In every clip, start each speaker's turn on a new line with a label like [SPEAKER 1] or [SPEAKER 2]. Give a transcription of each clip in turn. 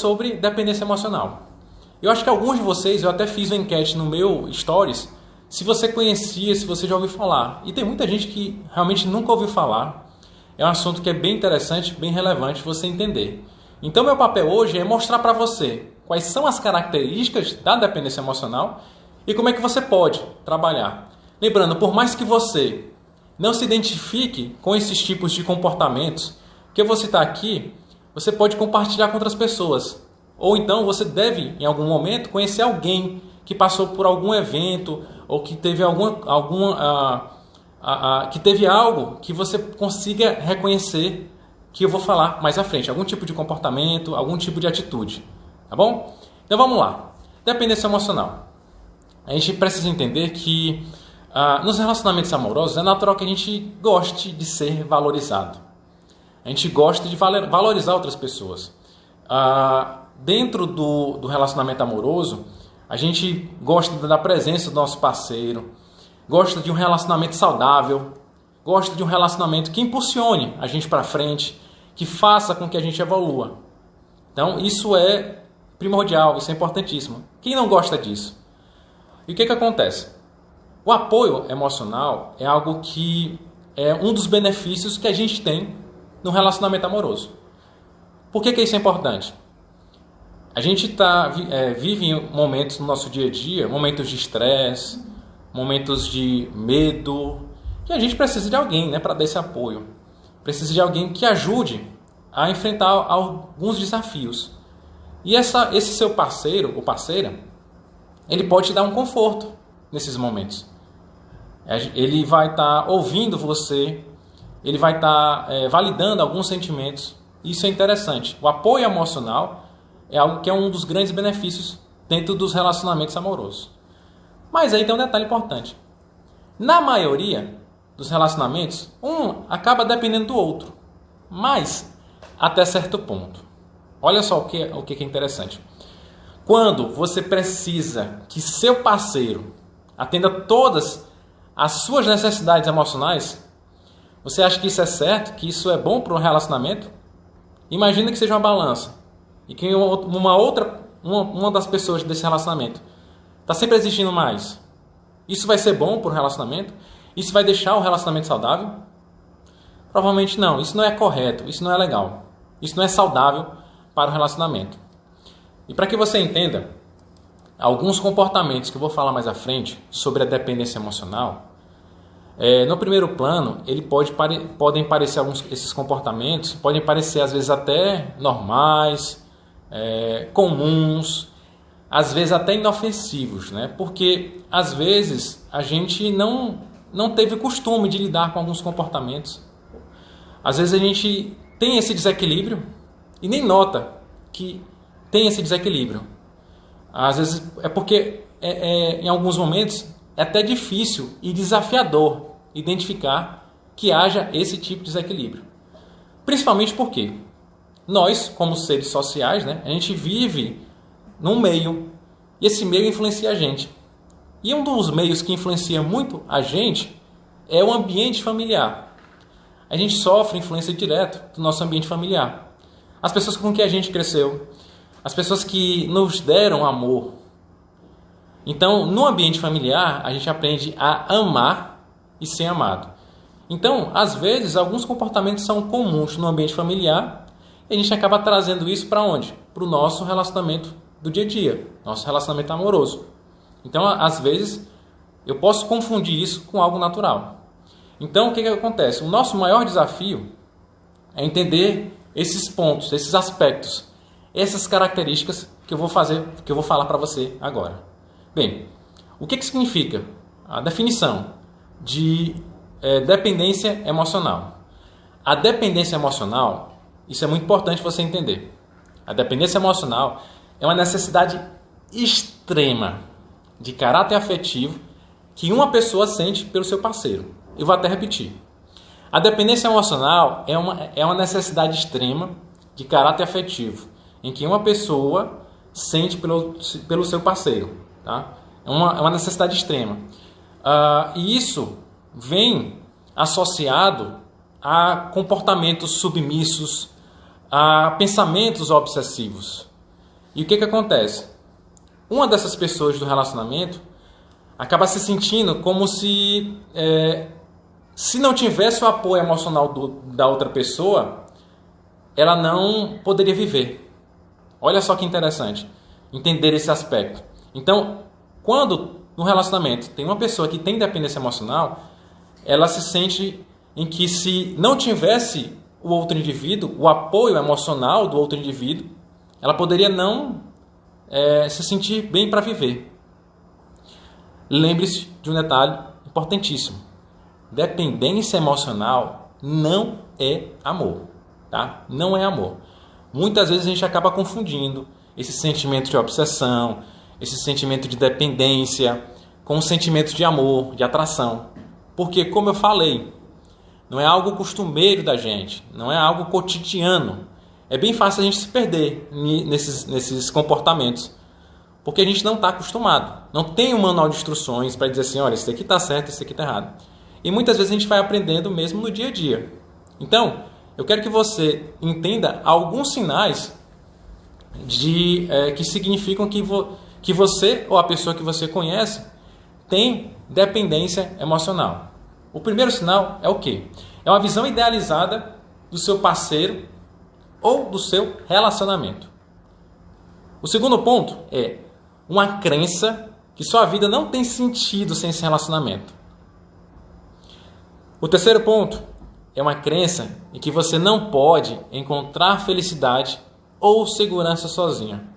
[SPEAKER 1] sobre dependência emocional. Eu acho que alguns de vocês, eu até fiz uma enquete no meu Stories, se você conhecia, se você já ouviu falar. E tem muita gente que realmente nunca ouviu falar. É um assunto que é bem interessante, bem relevante você entender. Então meu papel hoje é mostrar para você quais são as características da dependência emocional e como é que você pode trabalhar. Lembrando, por mais que você não se identifique com esses tipos de comportamentos que eu vou citar aqui, você pode compartilhar com outras pessoas. Ou então você deve, em algum momento, conhecer alguém que passou por algum evento ou que teve que teve algo que você consiga reconhecer que eu vou falar mais à frente. Algum tipo de comportamento, algum tipo de atitude. Tá bom? Então vamos lá. Dependência emocional. A gente precisa entender que nos relacionamentos amorosos é natural que a gente goste de ser valorizado. A gente gosta de valorizar outras pessoas. Dentro do relacionamento amoroso, a gente gosta da presença do nosso parceiro, gosta de um relacionamento saudável, gosta de um relacionamento que impulsione a gente para frente, que faça com que a gente evolua. Então, isso é primordial, isso é importantíssimo. Quem não gosta disso? E o que acontece? O apoio emocional é algo que é um dos benefícios que a gente tem no relacionamento amoroso. Por que isso é importante? A gente vive em momentos no nosso dia a dia, momentos de estresse, momentos de medo, que a gente precisa de alguém, né, para dar esse apoio. Precisa de alguém que ajude a enfrentar alguns desafios. E esse seu parceiro ou parceira, ele pode te dar um conforto nesses momentos. Ele vai estar ouvindo você, ele vai estar validando alguns sentimentos. Isso é interessante. O apoio emocional é algo que é um dos grandes benefícios dentro dos relacionamentos amorosos. Mas aí tem um detalhe importante. Na maioria dos relacionamentos, um acaba dependendo do outro, mas até certo ponto. Olha só o que é interessante. Quando você precisa que seu parceiro atenda todas as suas necessidades emocionais, você acha que isso é certo, que isso é bom para um relacionamento? Imagina que seja uma balança e que uma das pessoas desse relacionamento está sempre exigindo mais. Isso vai ser bom para o relacionamento? Isso vai deixar o relacionamento saudável? Provavelmente não. Isso não é correto, isso não é legal. Isso não é saudável para o relacionamento. E para que você entenda alguns comportamentos que eu vou falar mais à frente sobre a dependência emocional, no primeiro plano, podem parecer esses comportamentos, podem parecer às vezes até normais, comuns, às vezes até inofensivos, né? Porque às vezes a gente não teve costume de lidar com alguns comportamentos. Às vezes a gente tem esse desequilíbrio e nem nota que tem esse desequilíbrio. Às vezes é porque em alguns momentos é até difícil e desafiador identificar que haja esse tipo de desequilíbrio. Principalmente porque nós, como seres sociais, né, a gente vive num meio e esse meio influencia a gente. E um dos meios que influencia muito a gente é o ambiente familiar. A gente sofre influência direta do nosso ambiente familiar. As pessoas com quem a gente cresceu, as pessoas que nos deram amor. Então, no ambiente familiar, a gente aprende a amar e ser amado. Então, às vezes, alguns comportamentos são comuns no ambiente familiar e a gente acaba trazendo isso para onde? Para o nosso relacionamento do dia a dia, nosso relacionamento amoroso. Então, às vezes, eu posso confundir isso com algo natural. Então, o que acontece? O nosso maior desafio é entender esses pontos, esses aspectos, essas características que eu vou falar para você agora. Bem, o que significa a definição de dependência emocional? A dependência emocional, isso é muito importante você entender. A dependência emocional é uma necessidade extrema de caráter afetivo que uma pessoa sente pelo seu parceiro. Eu vou até repetir. A dependência emocional é uma necessidade extrema de caráter afetivo em que uma pessoa sente pelo seu parceiro. Tá? É uma necessidade extrema. E isso vem associado a comportamentos submissos, a pensamentos obsessivos. E o que acontece? Uma dessas pessoas do relacionamento acaba se sentindo como se não tivesse o apoio emocional da outra pessoa, ela não poderia viver. Olha só que interessante entender esse aspecto. Então, quando no relacionamento tem uma pessoa que tem dependência emocional, ela se sente em que se não tivesse o outro indivíduo, o apoio emocional do outro indivíduo, ela poderia não se sentir bem para viver. Lembre-se de um detalhe importantíssimo. Dependência emocional não é amor, tá? Não é amor. Muitas vezes a gente acaba confundindo esse sentimento de obsessão, esse sentimento de dependência com o sentimento de amor, de atração. Porque, como eu falei, não é algo costumeiro da gente, não é algo cotidiano. É bem fácil a gente se perder nesses comportamentos, porque a gente não está acostumado. Não tem um manual de instruções para dizer assim, olha, isso aqui está certo, isso aqui está errado. E muitas vezes a gente vai aprendendo mesmo no dia a dia. Então, eu quero que você entenda alguns sinais que significam que você ou a pessoa que você conhece tem dependência emocional. O primeiro sinal é o quê? É uma visão idealizada do seu parceiro ou do seu relacionamento. O segundo ponto é uma crença que sua vida não tem sentido sem esse relacionamento. O terceiro ponto é uma crença em que você não pode encontrar felicidade ou segurança sozinha.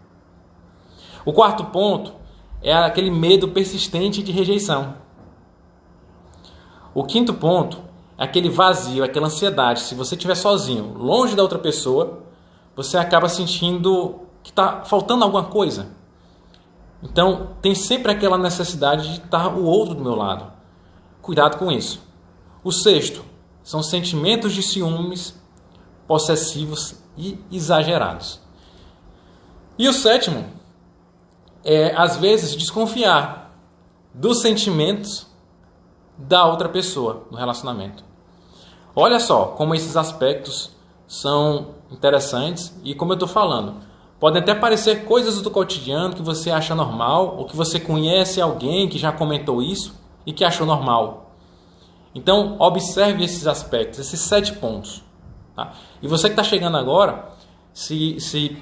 [SPEAKER 1] O quarto ponto é aquele medo persistente de rejeição. O quinto ponto é aquele vazio, aquela ansiedade. Se você estiver sozinho, longe da outra pessoa, você acaba sentindo que está faltando alguma coisa. Então, tem sempre aquela necessidade de estar o outro do meu lado. Cuidado com isso. O sexto são sentimentos de ciúmes possessivos e exagerados. E o sétimo é, às vezes, desconfiar dos sentimentos da outra pessoa no relacionamento. Olha só como esses aspectos são interessantes e, como eu estou falando, podem até parecer coisas do cotidiano que você acha normal ou que você conhece alguém que já comentou isso e que achou normal. Então, observe esses aspectos, esses 7 pontos. Tá? E você que está chegando agora, se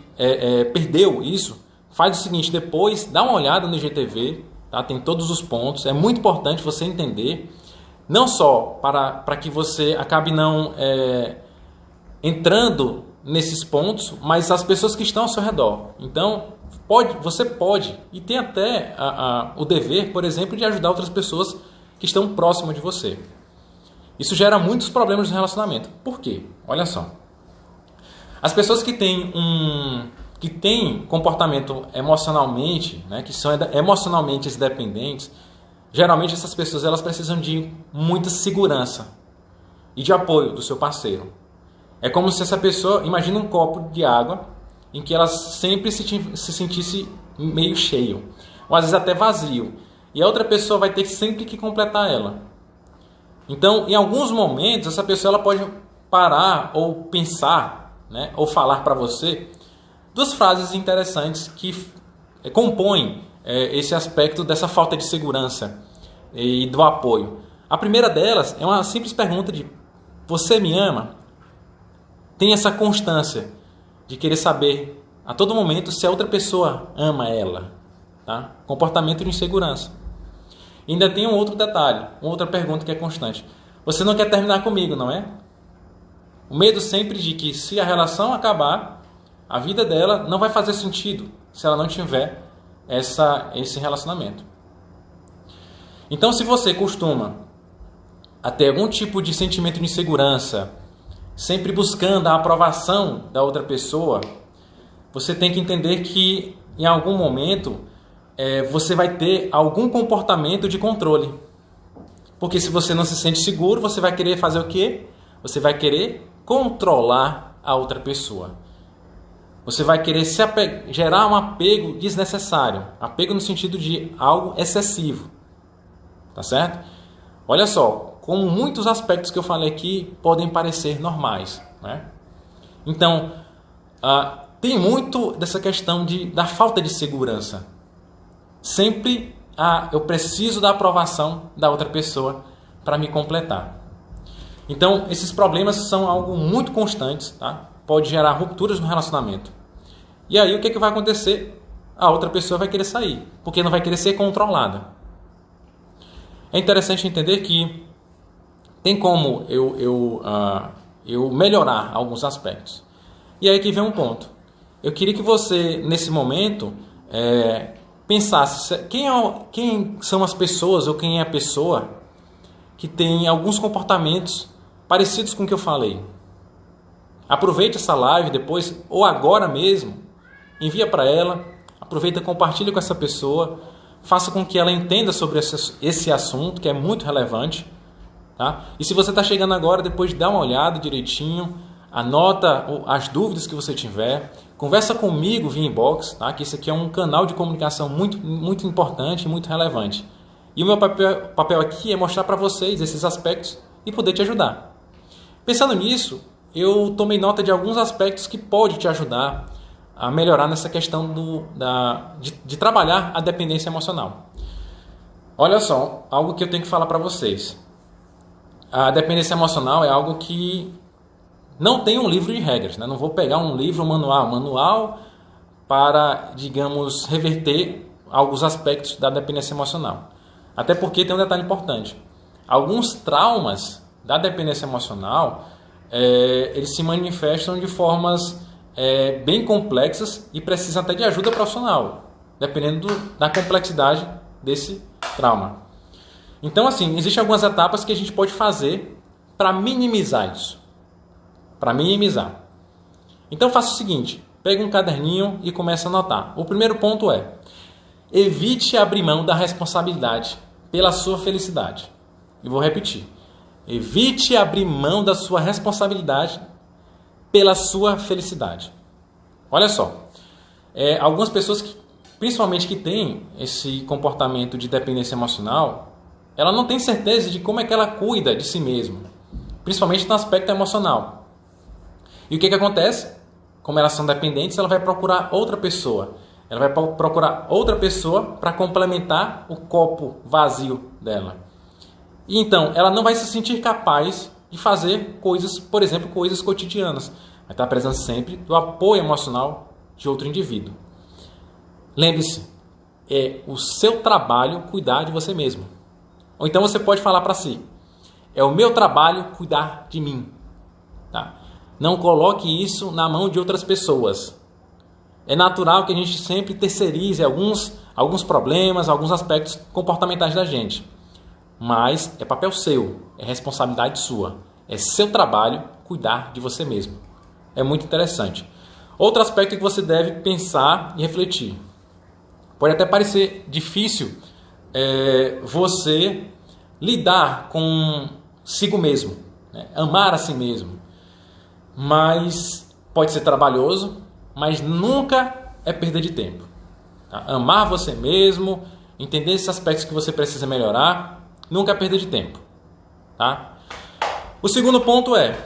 [SPEAKER 1] perdeu isso, faz o seguinte, depois dá uma olhada no IGTV, tá? Tem todos os pontos, é muito importante você entender, não só para que você acabe não entrando nesses pontos, mas as pessoas que estão ao seu redor. Então, você pode e tem até o dever, por exemplo, de ajudar outras pessoas que estão próximas de você. Isso gera muitos problemas no relacionamento. Por quê? Olha só. As pessoas que têm comportamento emocionalmente, né, que são emocionalmente dependentes, geralmente essas pessoas elas precisam de muita segurança e de apoio do seu parceiro. É como se essa pessoa, imagina um copo de água em que ela sempre se sentisse meio cheio, ou às vezes até vazio, e a outra pessoa vai ter sempre que completar ela. Então, em alguns momentos, essa pessoa ela pode parar ou pensar, né, ou falar para você 2 frases interessantes que compõem esse aspecto dessa falta de segurança e do apoio. A primeira delas é uma simples pergunta de: você me ama? Tem essa constância de querer saber a todo momento se a outra pessoa ama ela. Tá? Comportamento de insegurança. E ainda tem um outro detalhe, uma outra pergunta que é constante. Você não quer terminar comigo, não é? O medo sempre de que se a relação acabar, a vida dela não vai fazer sentido se ela não tiver esse relacionamento. Então, se você costuma a ter algum tipo de sentimento de insegurança, sempre buscando a aprovação da outra pessoa, você tem que entender que em algum momento você vai ter algum comportamento de controle. Porque se você não se sente seguro, você vai querer fazer o quê? Você vai querer controlar a outra pessoa. Você vai querer gerar um apego desnecessário. Apego no sentido de algo excessivo. Tá certo? Olha só, como muitos aspectos que eu falei aqui podem parecer normais, né? Então, tem muito dessa questão da falta de segurança. Sempre eu preciso da aprovação da outra pessoa para me completar. Então, esses problemas são algo muito constantes, tá? Pode gerar rupturas no relacionamento. E aí, o que vai acontecer? A outra pessoa vai querer sair, porque não vai querer ser controlada. É interessante entender que tem como eu melhorar alguns aspectos. E aí que vem um ponto. Eu queria que você, nesse momento, pensasse quem são as pessoas ou quem é a pessoa que tem alguns comportamentos parecidos com o que eu falei. Aproveite essa live depois, ou agora mesmo, envia para ela, aproveita e compartilha com essa pessoa, faça com que ela entenda sobre esse assunto, que é muito relevante. Tá? E se você está chegando agora, depois dá uma olhada direitinho, anota as dúvidas que você tiver, conversa comigo via inbox, tá? Que esse aqui é um canal de comunicação muito, muito importante e muito relevante. E o meu papel aqui é mostrar para vocês esses aspectos e poder te ajudar. Pensando nisso, eu tomei nota de alguns aspectos que podem te ajudar a melhorar nessa questão de trabalhar a dependência emocional. Olha só, algo que eu tenho que falar para vocês. A dependência emocional é algo que não tem um livro de regras, né? Não vou pegar um livro, um manual para, digamos, reverter alguns aspectos da dependência emocional. Até porque tem um detalhe importante. Alguns traumas da dependência emocional, eles se manifestam de formas bem complexas e precisam até de ajuda profissional, dependendo da complexidade desse trauma. Então, assim, existem algumas etapas que a gente pode fazer para minimizar isso. Para minimizar. Então, faça o seguinte. Pega um caderninho e comece a anotar. O primeiro ponto é: evite abrir mão da responsabilidade pela sua felicidade. E vou repetir. Evite abrir mão da sua responsabilidade pela sua felicidade. Olha só. Algumas pessoas, principalmente que têm esse comportamento de dependência emocional, ela não tem certeza de como é que ela cuida de si mesma, principalmente no aspecto emocional. E o que acontece? Como elas são dependentes, ela vai procurar outra pessoa. Ela vai procurar outra pessoa para complementar o copo vazio dela. E então, ela não vai se sentir capaz de fazer coisas, por exemplo, coisas cotidianas. Vai estar precisando sempre do apoio emocional de outro indivíduo. Lembre-se, é o seu trabalho cuidar de você mesmo. Ou então você pode falar para si: é o meu trabalho cuidar de mim. Tá? Não coloque isso na mão de outras pessoas. É natural que a gente sempre terceirize alguns problemas, alguns aspectos comportamentais da gente. Mas é papel seu, é responsabilidade sua. É seu trabalho cuidar de você mesmo. É muito interessante. Outro aspecto que você deve pensar e refletir. Pode até parecer difícil você lidar consigo mesmo, né? Amar a si mesmo. Mas pode ser trabalhoso, mas nunca é perda de tempo. Tá? Amar você mesmo, entender esses aspectos que você precisa melhorar, nunca é perda de tempo. Tá? O segundo ponto é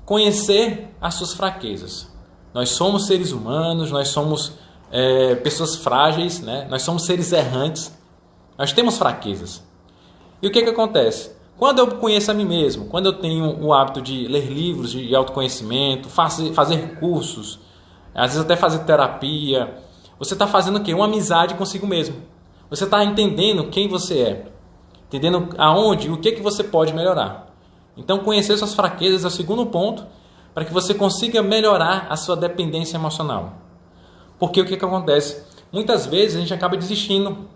[SPEAKER 1] conhecer as suas fraquezas. Nós somos seres humanos, nós somos pessoas frágeis, né? Nós somos seres errantes, nós temos fraquezas. E o que acontece? Quando eu conheço a mim mesmo, quando eu tenho o hábito de ler livros de autoconhecimento, fazer cursos, às vezes até fazer terapia, você está fazendo o quê? Uma amizade consigo mesmo. Você está entendendo quem você é, entendendo aonde, o que você pode melhorar. Então, conhecer suas fraquezas é o segundo ponto para que você consiga melhorar a sua dependência emocional. Porque o que acontece? Muitas vezes a gente acaba desistindo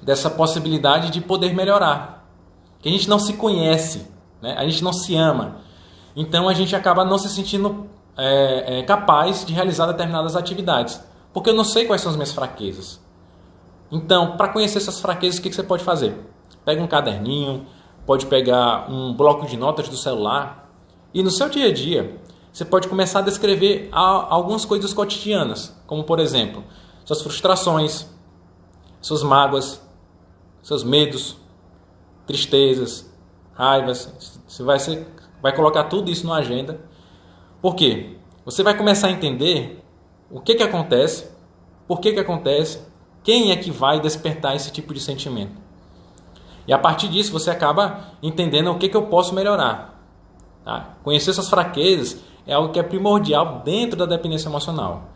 [SPEAKER 1] dessa possibilidade de poder melhorar. Que a gente não se conhece, né? A gente não se ama. Então a gente acaba não se sentindo capaz de realizar determinadas atividades. Porque eu não sei quais são as minhas fraquezas. Então, para conhecer essas fraquezas, o que você pode fazer? Pega um caderninho, pode pegar um bloco de notas do celular. E no seu dia a dia, você pode começar a descrever algumas coisas cotidianas. Como, por exemplo, suas frustrações, suas mágoas, seus medos, tristezas, raivas. Você vai colocar tudo isso na agenda. Por quê? Você vai começar a entender o que acontece, por que acontece, quem é que vai despertar esse tipo de sentimento. E a partir disso você acaba entendendo o que eu posso melhorar. Tá? Conhecer suas fraquezas é algo que é primordial dentro da dependência emocional.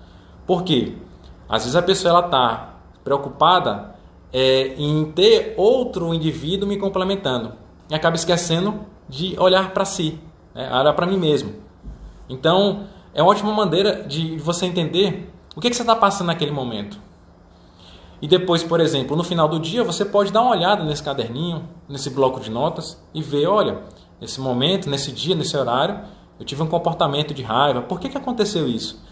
[SPEAKER 1] Por quê? Às vezes a pessoa está preocupada em ter outro indivíduo me complementando e acaba esquecendo de olhar para si, né? Olhar para mim mesmo. Então, é uma ótima maneira de você entender o que você está passando naquele momento. E depois, por exemplo, no final do dia, você pode dar uma olhada nesse caderninho, nesse bloco de notas e ver, olha, nesse momento, nesse dia, nesse horário, eu tive um comportamento de raiva. Por que aconteceu isso?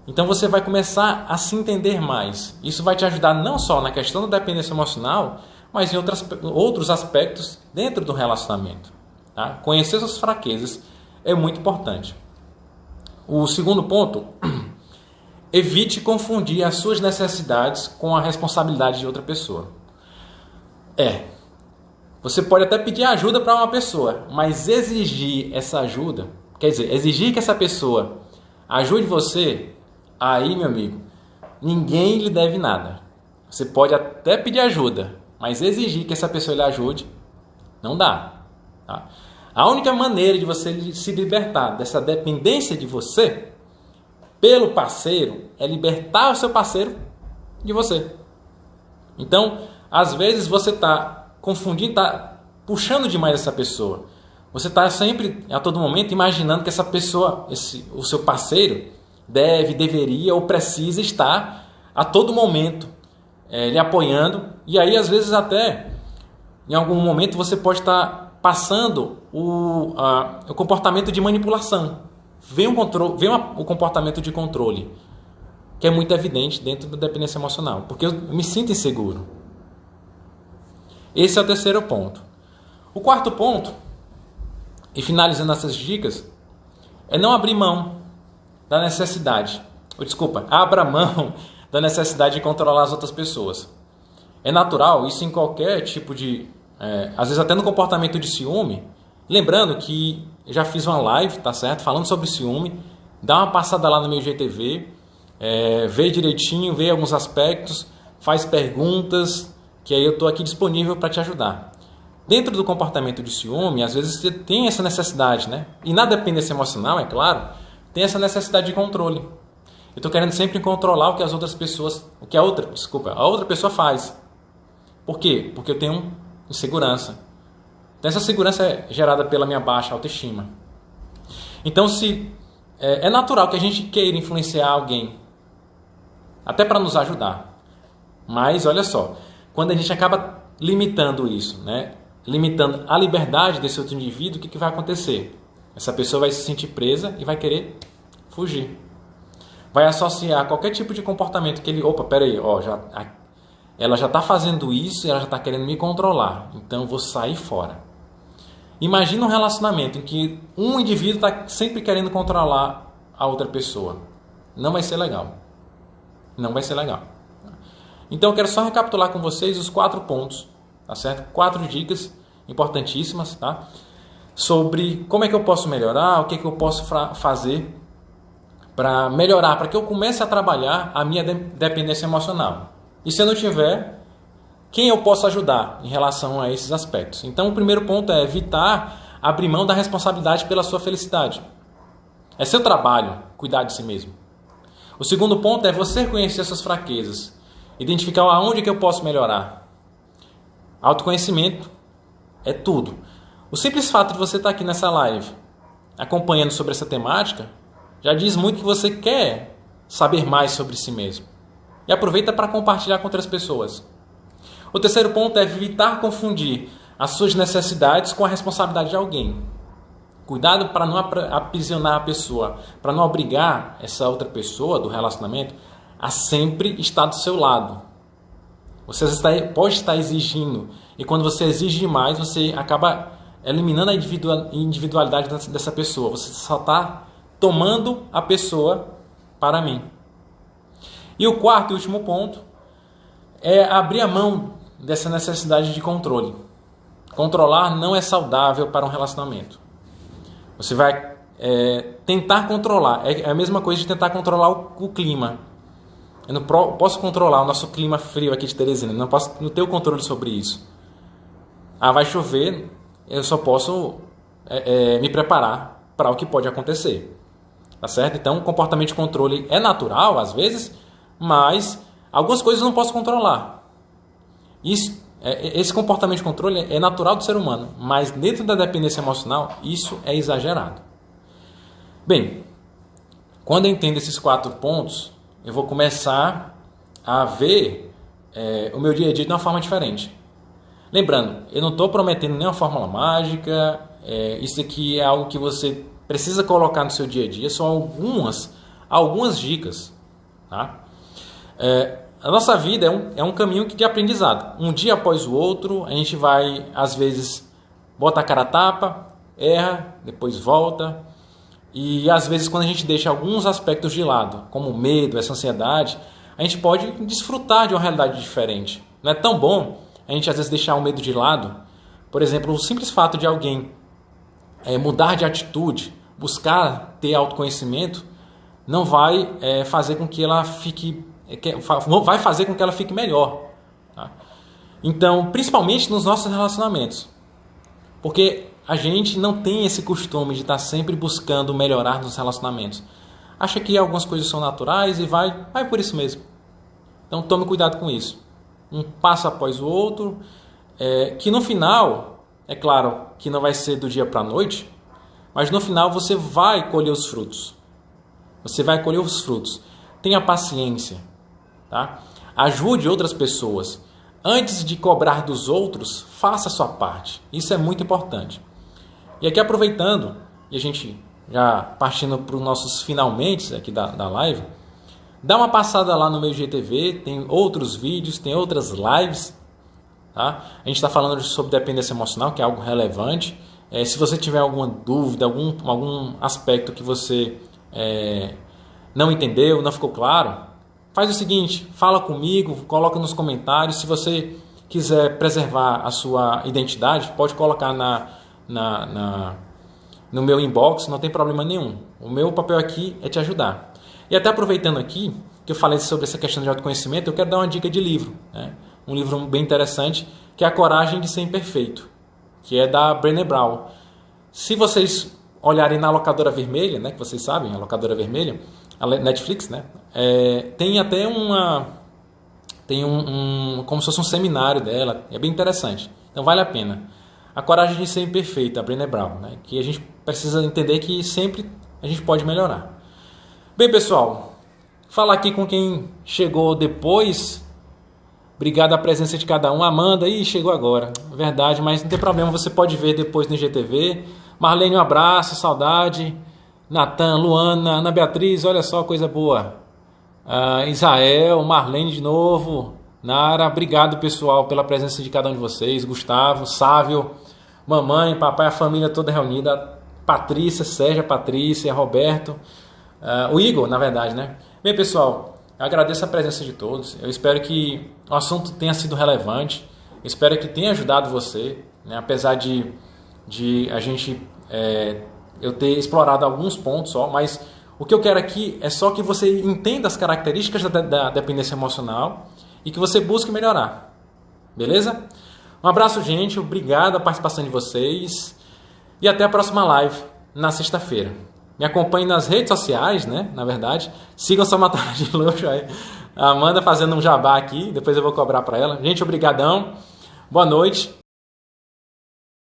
[SPEAKER 1] Então você vai começar a se entender mais. Isso vai te ajudar não só na questão da dependência emocional, mas em outros aspectos dentro do relacionamento. Tá? Conhecer suas fraquezas é muito importante. O segundo ponto, evite confundir as suas necessidades com a responsabilidade de outra pessoa. Você pode até pedir ajuda para uma pessoa, mas exigir essa ajuda, quer dizer, exigir que essa pessoa ajude você, aí, meu amigo, ninguém lhe deve nada. Você pode até pedir ajuda, mas exigir que essa pessoa lhe ajude, não dá. Tá? A única maneira de você se libertar dessa dependência de você pelo parceiro é libertar o seu parceiro de você. Então, às vezes você está confundindo, está puxando demais essa pessoa. Você está sempre, a todo momento, imaginando que essa pessoa, o seu parceiro, deveria ou precisa estar a todo momento lhe apoiando. E aí, às vezes, até em algum momento você pode estar passando o comportamento de manipulação. Vem o comportamento de controle, que é muito evidente dentro da dependência emocional, porque eu me sinto inseguro. Esse é o terceiro ponto. O quarto ponto, e finalizando essas dicas, é não abrir mão da necessidade. Abra mão da necessidade de controlar as outras pessoas. É natural, isso em qualquer tipo de... às vezes até no comportamento de ciúme. Lembrando que eu já fiz uma live, tá certo? Falando sobre ciúme. Dá uma passada lá no meu IGTV. Vê direitinho, vê alguns aspectos. Faz perguntas, que aí eu estou aqui disponível para te ajudar. Dentro do comportamento de ciúme, às vezes você tem essa necessidade, né? E na dependência emocional, é claro, tem essa necessidade de controle. Eu estou querendo sempre controlar o que a outra pessoa faz. Por quê? Porque eu tenho insegurança. Então essa segurança é gerada pela minha baixa autoestima. Então é natural que a gente queira influenciar alguém, até para nos ajudar. Mas olha só, quando a gente acaba limitando isso, né? Limitando a liberdade desse outro indivíduo, o que vai acontecer? Essa pessoa vai se sentir presa e vai querer fugir. Vai associar qualquer tipo de comportamento que ele... ela já está fazendo isso e ela já está querendo me controlar. Então eu vou sair fora. Imagina um relacionamento em que um indivíduo está sempre querendo controlar a outra pessoa. Não vai ser legal. Não vai ser legal. Então eu quero só recapitular com vocês os 4 pontos, tá certo? 4 dicas importantíssimas, tá? Sobre como é que eu posso melhorar, o que é que eu posso fazer para melhorar, para que eu comece a trabalhar a minha dependência emocional. E se eu não tiver, quem eu posso ajudar em relação a esses aspectos? Então o primeiro ponto é evitar abrir mão da responsabilidade pela sua felicidade. É seu trabalho cuidar de si mesmo. O segundo ponto é você conhecer suas fraquezas. Identificar aonde que eu posso melhorar. Autoconhecimento é tudo. O simples fato de você estar aqui nessa live, acompanhando sobre essa temática, já diz muito que você quer saber mais sobre si mesmo. E aproveita para compartilhar com outras pessoas. O terceiro ponto é evitar confundir as suas necessidades com a responsabilidade de alguém. Cuidado para não aprisionar a pessoa, para não obrigar essa outra pessoa do relacionamento a sempre estar do seu lado. Você pode estar exigindo, e quando você exige demais, você acaba eliminando a individualidade dessa pessoa. Você só está tomando a pessoa para mim. E o quarto e último ponto é abrir a mão dessa necessidade de controle. Controlar não é saudável para um relacionamento. Você vai tentar controlar. É a mesma coisa de tentar controlar o clima. Eu não posso controlar o nosso clima frio aqui de Teresina. Não tenho controle sobre isso. Vai chover, eu só posso me preparar para o que pode acontecer. Tá certo? Então, o comportamento de controle é natural, às vezes, mas algumas coisas eu não posso controlar. Esse comportamento de controle é natural do ser humano, mas dentro da dependência emocional, isso é exagerado. Bem, quando eu entendo esses 4 pontos, eu vou começar a ver o meu dia a dia de uma forma diferente. Lembrando, eu não estou prometendo nenhuma fórmula mágica, isso aqui é algo que você precisa colocar no seu dia a dia, são algumas dicas. Tá? A nossa vida é um caminho de aprendizado. Um dia após o outro, a gente vai, às vezes, bota a cara a tapa, erra, depois volta. E, às vezes, quando a gente deixa alguns aspectos de lado, como o medo, essa ansiedade, a gente pode desfrutar de uma realidade diferente. Não é tão bom a gente, às vezes, deixar o medo de lado. Por exemplo, o simples fato de alguém mudar de atitude, buscar ter autoconhecimento, não vai fazer com que ela fique... vai fazer com que ela fique melhor. Tá? Então, principalmente nos nossos relacionamentos. Porque a gente não tem esse costume de estar sempre buscando melhorar nos relacionamentos. Acha que algumas coisas são naturais e vai por isso mesmo. Então, tome cuidado com isso. Um passo após o outro, que no final, é claro que não vai ser do dia para a noite, mas no final você vai colher os frutos. Você vai colher os frutos. Tenha paciência. Tá? Ajude outras pessoas. Antes de cobrar dos outros, faça a sua parte. Isso é muito importante. E aqui aproveitando, e a gente já partindo para os nossos finalmente aqui da live, dá uma passada lá no meu IGTV, tem outros vídeos, tem outras lives. Tá? A gente está falando sobre dependência emocional, que é algo relevante. Se você tiver alguma dúvida, algum aspecto que você não entendeu, não ficou claro, faz o seguinte, fala comigo, coloca nos comentários. Se você quiser preservar a sua identidade, pode colocar no meu inbox, não tem problema nenhum. O meu papel aqui é te ajudar. E até aproveitando aqui, que eu falei sobre essa questão de autoconhecimento, eu quero dar uma dica de livro. Né? Um livro bem interessante, que é A Coragem de Ser Imperfeito, que é da Brené Brown. Se vocês olharem na locadora vermelha, né, que vocês sabem, a locadora vermelha, a Netflix, né, tem até como se fosse um seminário dela, é bem interessante. Então vale a pena. A Coragem de Ser Imperfeito, a Brené Brown, né, que a gente precisa entender que sempre a gente pode melhorar. Bem, pessoal, falar aqui com quem chegou depois. Obrigado a presença de cada um. Amanda, chegou agora. Verdade, mas não tem problema, você pode ver depois no IGTV. Marlene, um abraço, saudade. Natan, Luana, Ana Beatriz, olha só, coisa boa. Israel, Marlene de novo. Nara, obrigado, pessoal, pela presença de cada um de vocês. Gustavo, Sávio, mamãe, papai, a família toda reunida. Patrícia, Sérgia, Patrícia, Roberto. O Igor, na verdade, né? Bem, pessoal, eu agradeço a presença de todos. Eu espero que o assunto tenha sido relevante. Eu espero que tenha ajudado você, né? Apesar de a gente eu ter explorado alguns pontos só, mas o que eu quero aqui é só que você entenda as características da dependência emocional e que você busque melhorar. Beleza? Um abraço, gente. Obrigado a participação de vocês e até a próxima live na sexta-feira. Me acompanhe nas redes sociais, né? Na verdade, sigam sua matéria de luxo aí. A Amanda fazendo um jabá aqui, depois eu vou cobrar para ela. Gente, obrigadão. Boa noite